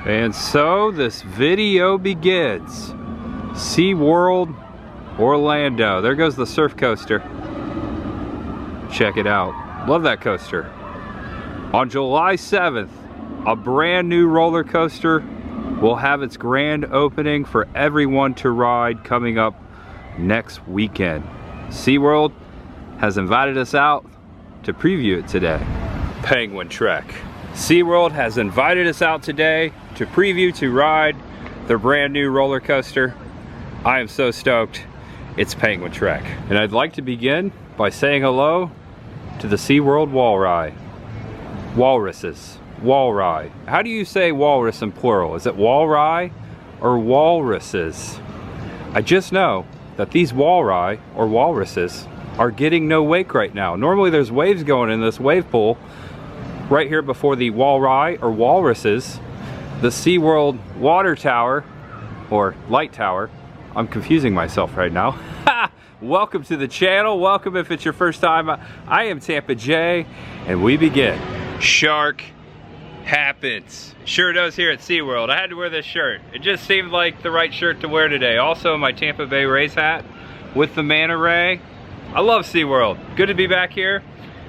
And so this video begins. SeaWorld, Orlando. There goes the surf coaster. Check it out. Love that coaster. On July 7th, a brand new roller coaster will have its grand opening for everyone to ride coming up next weekend. SeaWorld has invited us out to preview it today. Penguin Trek. SeaWorld has invited us out today to preview, to ride their brand new roller coaster. I am so stoked. It's Penguin Trek. And I'd like to begin by saying hello to the SeaWorld Walrus. Walruses. Walrus. How do you say walrus in plural? Is it walrus or walruses? I just know that these walrus or walruses are getting no wake right now. Normally there's waves going in this wave pool. Right here before the walrus or walruses, the SeaWorld water tower or light tower. I'm confusing myself right now. Welcome to the channel. Welcome if it's your first time. I am Tampa J, and we begin. Shark happens. Sure does here at SeaWorld. I had to wear this shirt. It just seemed like the right shirt to wear today. Also my Tampa Bay Rays hat with the manta ray. I love SeaWorld. Good to be back here.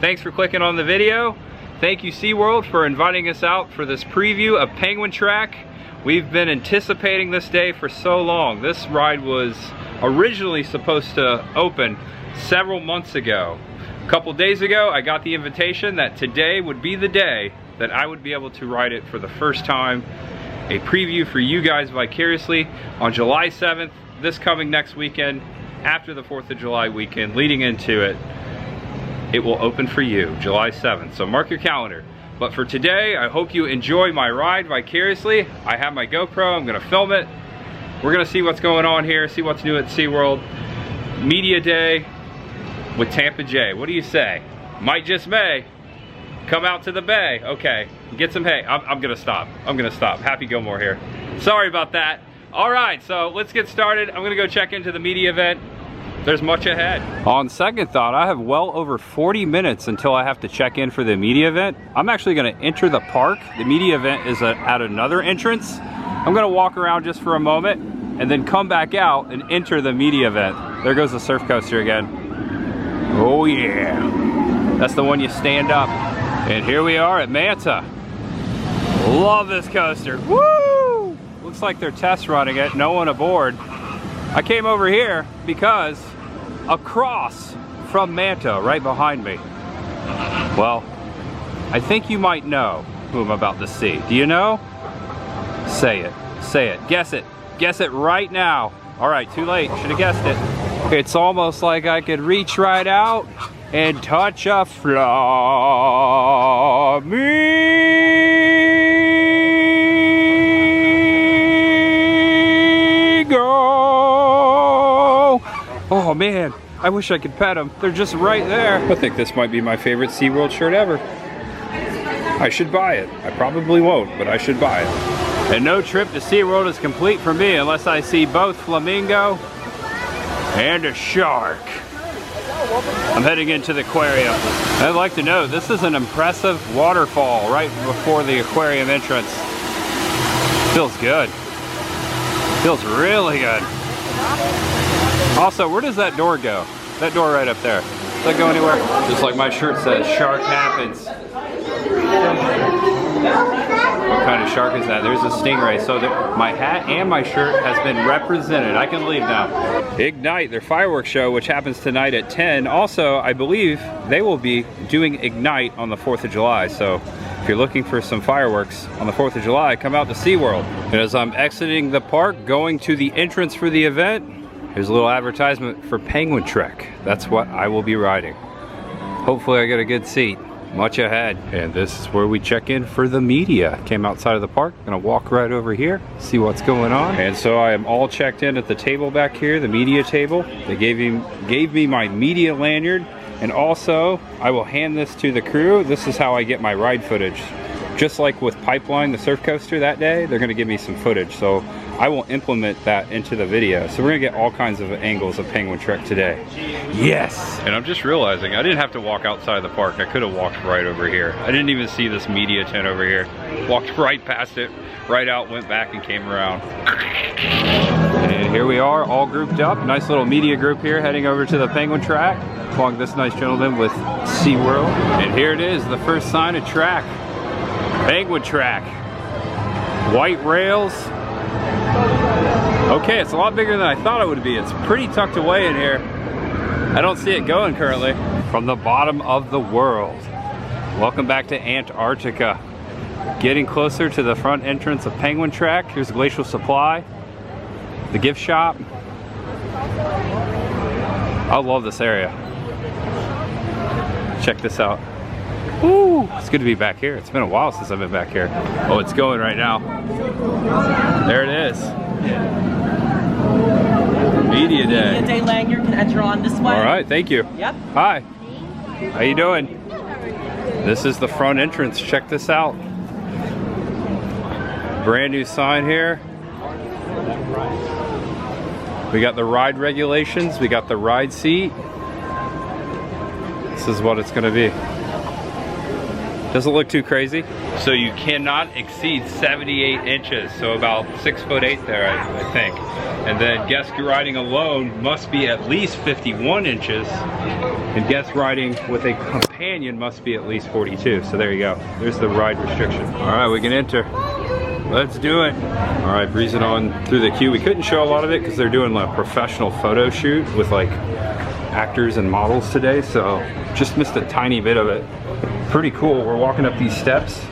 Thanks for clicking on the video. Thank you SeaWorld for inviting us out for this preview of Penguin Trek. We've been anticipating this day for so long. This ride was originally supposed to open several months ago. A couple days ago, I got the invitation that today would be the day that I would be able to ride it for the first time. A preview for you guys vicariously on July 7th, this coming next weekend, after the 4th of July weekend, leading into it. It will open for you, July 7th, so mark your calendar. But for today, I hope you enjoy my ride vicariously. I have my GoPro, I'm gonna film it. We're gonna see what's going on here, see what's new at SeaWorld. Media Day with Tampa J. What do you say? Might just may. Come out to the bay. Okay, get some hay. I'm gonna stop. I'm gonna stop. Happy Gilmore here. Sorry about that. All right, so let's get started. I'm gonna go check into the media event. There's much ahead. On second thought, I have well over 40 minutes until I have to check in for the media event. I'm actually gonna enter the park. The media event is at another entrance. I'm gonna walk around just for a moment and then come back out and enter the media event. There goes the surf coaster again. Oh yeah. That's the one you stand up. And here we are at Manta. Love this coaster. Woo! Looks like they're test running it, no one aboard. I came over here because across from Manta, right behind me, well, I think you might know who I'm about to see. Do you know? Say it, say it, guess it right now. All right, too late, should have guessed it. It's almost like I could reach right out and touch a flamingo. Oh man, I wish I could pet them. They're just right there. I think this might be my favorite SeaWorld shirt ever. I should buy it. I probably won't, but I should buy it. And no trip to SeaWorld is complete for me unless I see both flamingo and a shark. I'm heading into the aquarium. I'd like to note, this is an impressive waterfall right before the aquarium entrance. Feels good. Feels really good. Also, where does that door go? That door right up there. Does that go anywhere? Just like my shirt says, shark happens. What kind of shark is that? There's a stingray. So my hat and my shirt has been represented. I can leave now. Ignite, their fireworks show, which happens tonight at 10. Also, I believe they will be doing Ignite on the 4th of July. So if you're looking for some fireworks on the 4th of July, come out to SeaWorld. And as I'm exiting the park, going to the entrance for the event, here's a little advertisement for Penguin Trek. That's what I will be riding. Hopefully I get a good seat. Much ahead. And this is where we check in for the media. Came outside of the park, gonna walk right over here, see what's going on. And so I am all checked in at the table back here, the media table. They gave me my media lanyard, and also I will hand this to the crew. This is how I get my ride footage. just like with Pipeline, the surf coaster that day, they're gonna give me some footage. So I will implement that into the video. So we're gonna get all kinds of angles of Penguin Trek today. Yes! And I'm just realizing I didn't have to walk outside the park. I could have walked right over here. I didn't even see this media tent over here. Walked right past it, right out, went back and came around. And here we are, all grouped up. Nice little media group here heading over to the Penguin Track. Along this nice gentleman with SeaWorld. And here it is, the first sign of track. Penguin Track. White rails. Okay, it's a lot bigger than I thought it would be. It's pretty tucked away in here. I don't see it going currently. From the bottom of the world. Welcome back to Antarctica. Getting closer to the front entrance of Penguin Track. Here's Glacial Supply. The gift shop. I love this area. Check this out. Ooh, it's good to be back here. It's been a while since I've been back here. Oh, it's going right now. There it is. Media Day. Media Day lanyard can enter on this way. All right, thank you. Yep. Hi. How you doing? This is the front entrance. Check this out. Brand new sign here. We got the ride regulations. We got the ride seat. This is what it's going to be. Doesn't look too crazy. So you cannot exceed 78 inches, so about 6'8" there, I think. And then guest riding alone must be at least 51 inches, and guest riding with a companion must be at least 42. So there you go. There's the ride restriction. All right, we can enter. Let's do it. All right, breezing on through the queue. We couldn't show a lot of it because they're doing a professional photo shoot with like actors and models today, so just missed a tiny bit of it. Pretty cool. We're walking up these steps,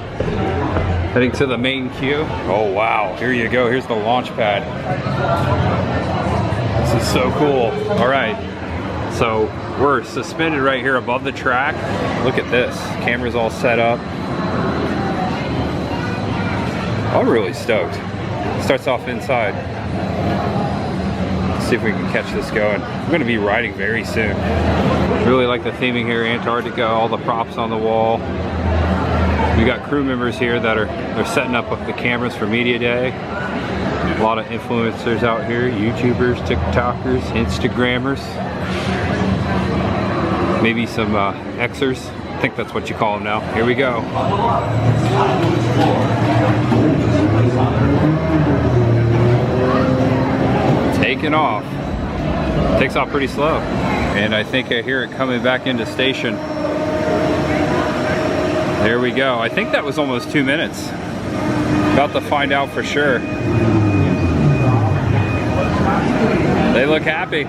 heading to the main queue. Oh wow, here you go. Here's the launch pad. This is so cool. All right, so we're suspended right here above the track. Look at this. Camera's all set up. I'm really stoked. Starts off inside. Let's see if we can catch this going. I'm gonna be riding very soon. Really like the theming here, Antarctica, all the props on the wall. We got crew members here that they're setting up the cameras for Media Day. A lot of influencers out here, YouTubers, TikTokers, Instagrammers. Maybe some Xers. I think that's what you call them now. Here we go. Taking off. Takes off pretty slow. And I think I hear it coming back into station. There we go. I think that was almost 2 minutes. About to find out for sure. They look happy.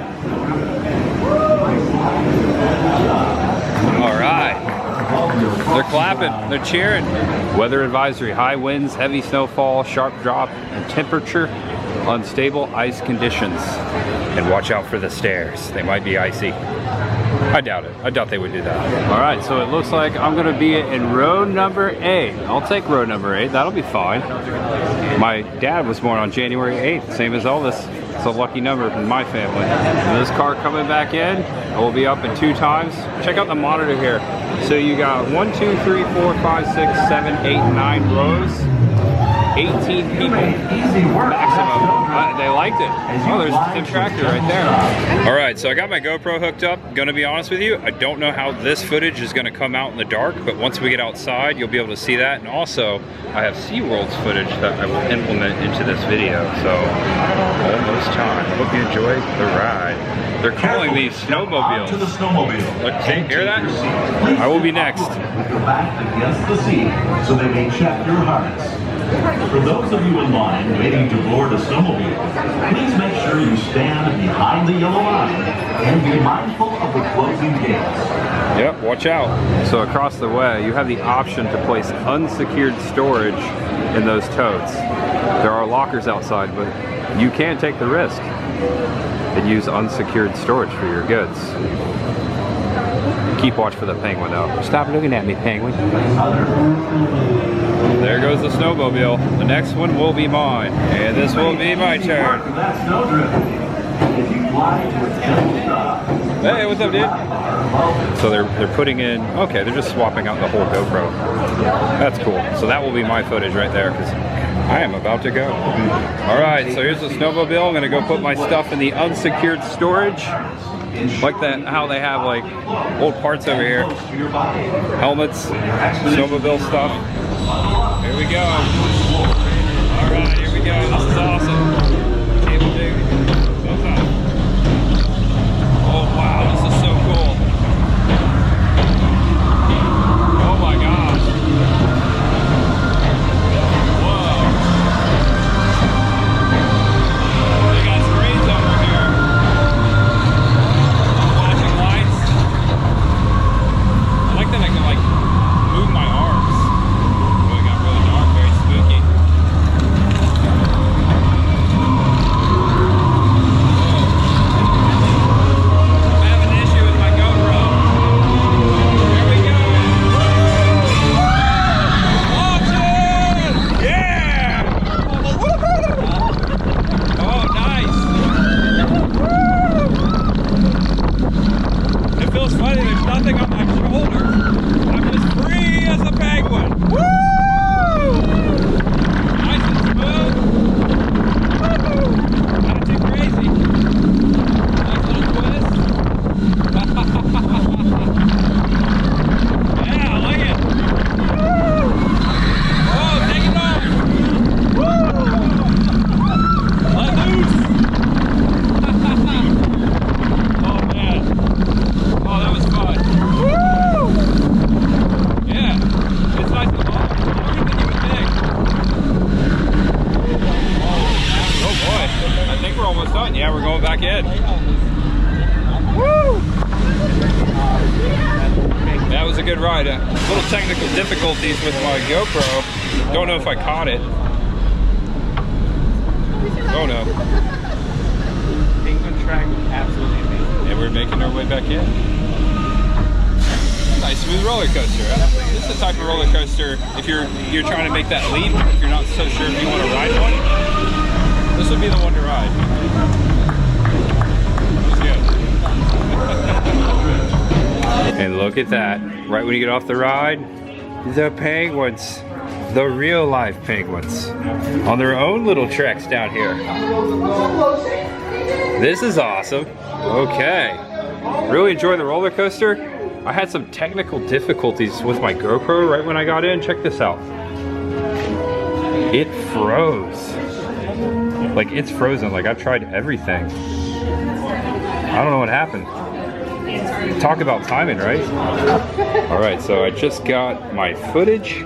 All right. They're clapping, they're cheering. Weather advisory, high winds, heavy snowfall, sharp drop in temperature, unstable ice conditions. And watch out for the stairs. They might be icy. I doubt it. I doubt they would do that. All right, so it looks like I'm gonna be in row number 8. I'll take row number 8, that'll be fine. My dad was born on January 8th, same as Elvis. It's a lucky number in my family. And this car coming back in, I will be up in 2 times. Check out the monitor here. So you got 1, 2, 3, 4, 5, 6, 7, 8, 9 rows. 18 people maximum. They liked it. Oh, there's the tractor right there. All right, so I got my GoPro hooked up. Gonna be honest with you, I don't know how this footage is gonna come out in the dark, but once we get outside, you'll be able to see that. And also, I have SeaWorld's footage that I will implement into this video. So, almost time. Hope you enjoyed the ride. They're calling these snowmobiles. To the snowmobile. Look, see, hear that? I will be next. With your back against the seat, so they may check your harness. For those of you in line waiting to board a snowmobile, please make sure you stand behind the yellow line and be mindful of the closing gates. Yep, watch out. So across the way, you have the option to place unsecured storage in those totes. There are lockers outside, but you can take the risk and use unsecured storage for your goods. Keep watch for the penguin though. Stop looking at me, penguin. There goes the snowmobile. The next one will be mine. And this will be my turn. If you fly to a gentle stop, Hey, what's up, dude? So they're putting in, okay, they're just swapping out the whole GoPro. That's cool. So that will be my footage right there because I am about to go. All right, so here's the snowmobile. I'm gonna go put my stuff in the unsecured storage. Like that, how they have like old parts over here. Helmets, snowmobile stuff. Here we go. All right, here we go. This is awesome. Oh wow, this is so cool. Oh my gosh. Whoa. They got screens over here. Flashing lights. I like that I can like move my arms. Oh, it got really dark, very spooky. That was a good ride. Little technical difficulties with my GoPro. Don't know if I caught it. Oh no. Penguin track, absolutely amazing. And we're making our way back in. Nice smooth roller coaster. This is the type of roller coaster if you're trying to make that leap, if you're not so sure if you want to ride one, this would be the one to ride. And look at that, right when you get off the ride, the penguins, the real life penguins, on their own little treks down here. This is awesome. Okay, really enjoy the roller coaster. I had some technical difficulties with my GoPro right when I got in. Check this out. It froze. Like it's frozen, like I've tried everything. I don't know what happened. Talk about timing, right? All right, so I just got my footage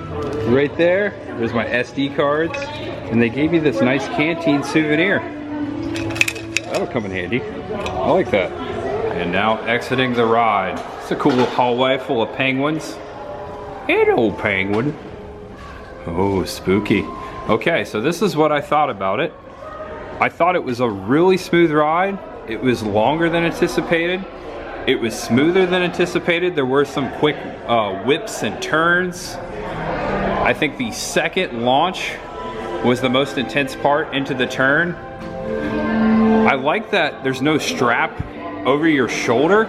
right there. There's my SD cards, and they gave me this nice canteen souvenir. That'll come in handy. I like that. And now exiting the ride. It's a cool little hallway full of penguins. Hello, penguin. Oh, spooky. Okay, so this is what I thought about it. I thought it was a really smooth ride. It was longer than anticipated. It was smoother than anticipated. There were some quick whips and turns. I think the second launch was the most intense part into the turn. I like that there's no strap over your shoulder.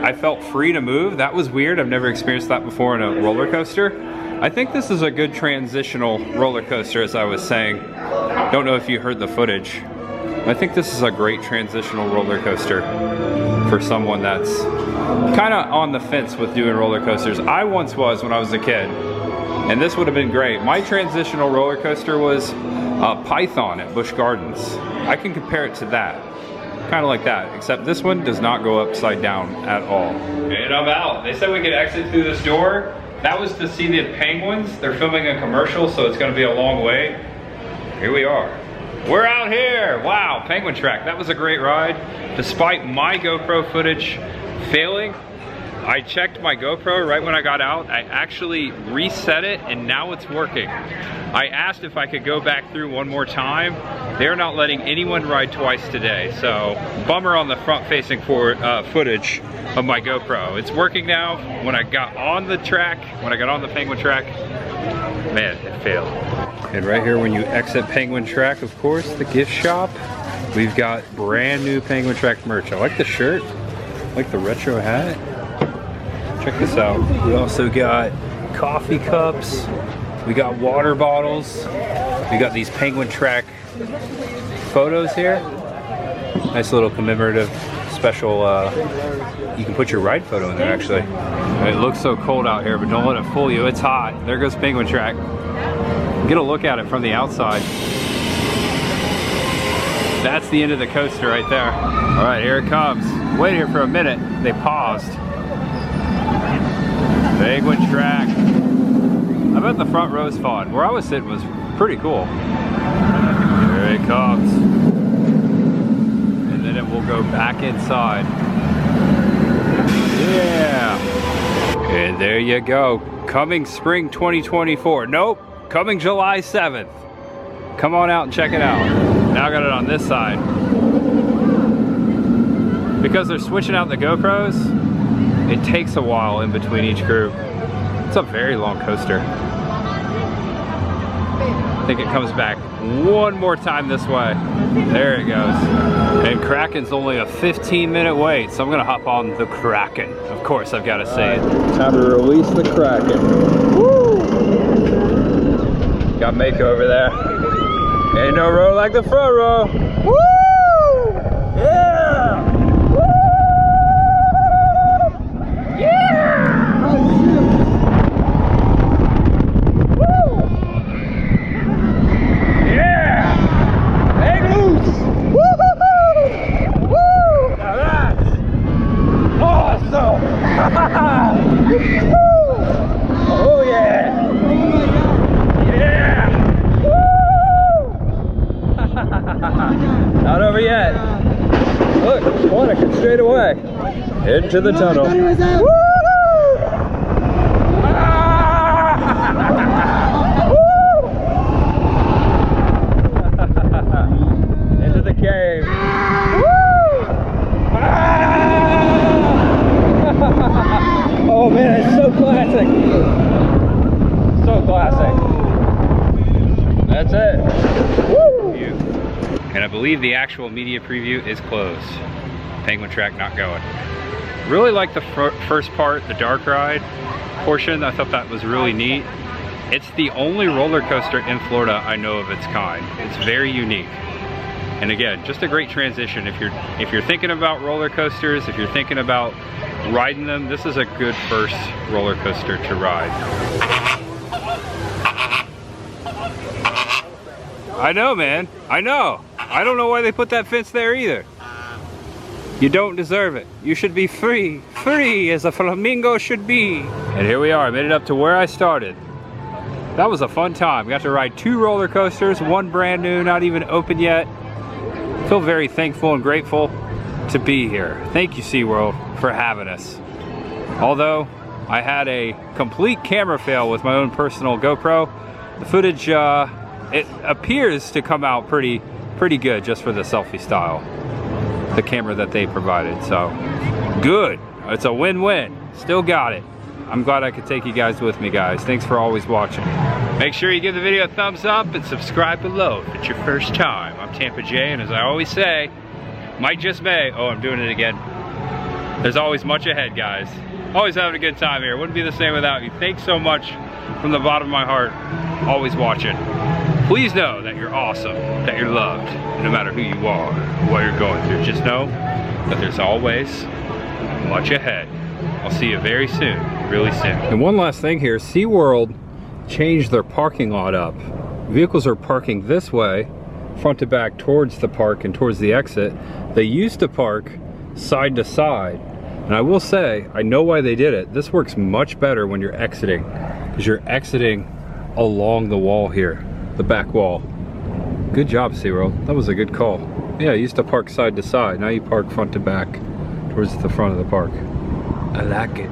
I felt free to move. That was weird. I've never experienced that before in a roller coaster. I think this is a good transitional roller coaster, as I was saying. Don't know if you heard the footage. I think this is a great transitional roller coaster for someone that's kind of on the fence with doing roller coasters. I once was when I was a kid, and this would have been great. My transitional roller coaster was Python at Busch Gardens. I can compare it to that, kind of like that, except this one does not go upside down at all. And I'm out. They said we could exit through this door. That was to see the penguins. They're filming a commercial, so it's going to be a long way. Here we are. We're out here. Wow, penguin track. That was a great ride. Despite my GoPro footage failing, I checked my GoPro right when I got out. I actually reset it and now it's working. I asked if I could go back through one more time. They're not letting anyone ride twice today. So bummer on the front facing footage of my GoPro. It's working now. When I got on the track, when I got on the penguin track, man, it failed. And right here when you exit penguin track, of course, the gift shop. We've got brand new Penguin Trek merch. I like the shirt, I like the retro hat. Check this out. We also got coffee cups. We got water bottles. We got these Penguin Trek photos here. Nice little commemorative special, you can put your ride photo in there actually. It looks so cold out here, but don't let it fool you. It's hot. There goes Penguin Trek. Get a look at it from the outside. That's the end of the coaster right there. All right, here it comes. Wait here for a minute. They paused. Penguin Trek. I bet the front row's fun. Where I was sitting was pretty cool. Here it comes. And then it will go back inside. Yeah. And there you go. Coming spring 2024. Nope. Coming July 7th. Come on out and check it out. Now I got it on this side. Because they're switching out the GoPros, it takes a while in between each group. It's a very long coaster. I think it comes back one more time this way. There it goes. And Kraken's only a 15-minute wait, so I'm gonna hop on the Kraken. Of course, I've gotta say it. Time to release the Kraken. Woo! Got makeover there. Ain't no row like the front row. Woo! Yeah! Woo! Yeah! Woo! Yeah! Hang loose! Woo-hoo-hoo! Woo! Now that's awesome! Woo! Oh yeah! Yeah! Not over yet. Look, one, I can straight away. Into the tunnel. Woo! Ah! Woo! Into the cave. Woo! Ah! Oh man, it's so classic. So classic. That's it. Woo! And I believe the actual media preview is closed. Penguin Trek not going. Really like the first part, the dark ride portion. I thought that was really neat. It's the only roller coaster in Florida I know of its kind. It's very unique. And again, just a great transition. If you're thinking about roller coasters, if you're thinking about riding them, this is a good first roller coaster to ride. I know, man. I know. I don't know why they put that fence there either. You don't deserve it. You should be free. Free as a flamingo should be. And here we are. I made it up to where I started. That was a fun time. Got to ride 2 roller coasters, one brand new, not even open yet. Feel very thankful and grateful to be here. Thank you, SeaWorld, for having us. Although I had a complete camera fail with my own personal GoPro, the footage, it appears to come out pretty good just for the selfie style, the camera that they provided. So good, it's a win-win. Still got it. I'm glad I could take you guys with me, guys. Thanks for always watching. Make sure you give the video a thumbs up and subscribe below if it's your first time. I'm Tampa J, and as I always say, might just may, oh, I'm doing it again. There's always much ahead, guys. Always having a good time here. Wouldn't be the same without you. Thanks so much from the bottom of my heart, always watching. Please know that you're awesome, that you're loved, no matter who you are, what you're going through. Just know that there's always much ahead. I'll see you very soon, really soon. And one last thing here, SeaWorld changed their parking lot up. Vehicles are parking this way, front to back towards the park and towards the exit. They used to park side to side. And I will say, I know why they did it. This works much better when you're exiting, because you're exiting along the wall here, the back wall. Good job, SeaWorld. That was a good call. Yeah, you used to park side to side. Now you park front to back towards the front of the park. I like it.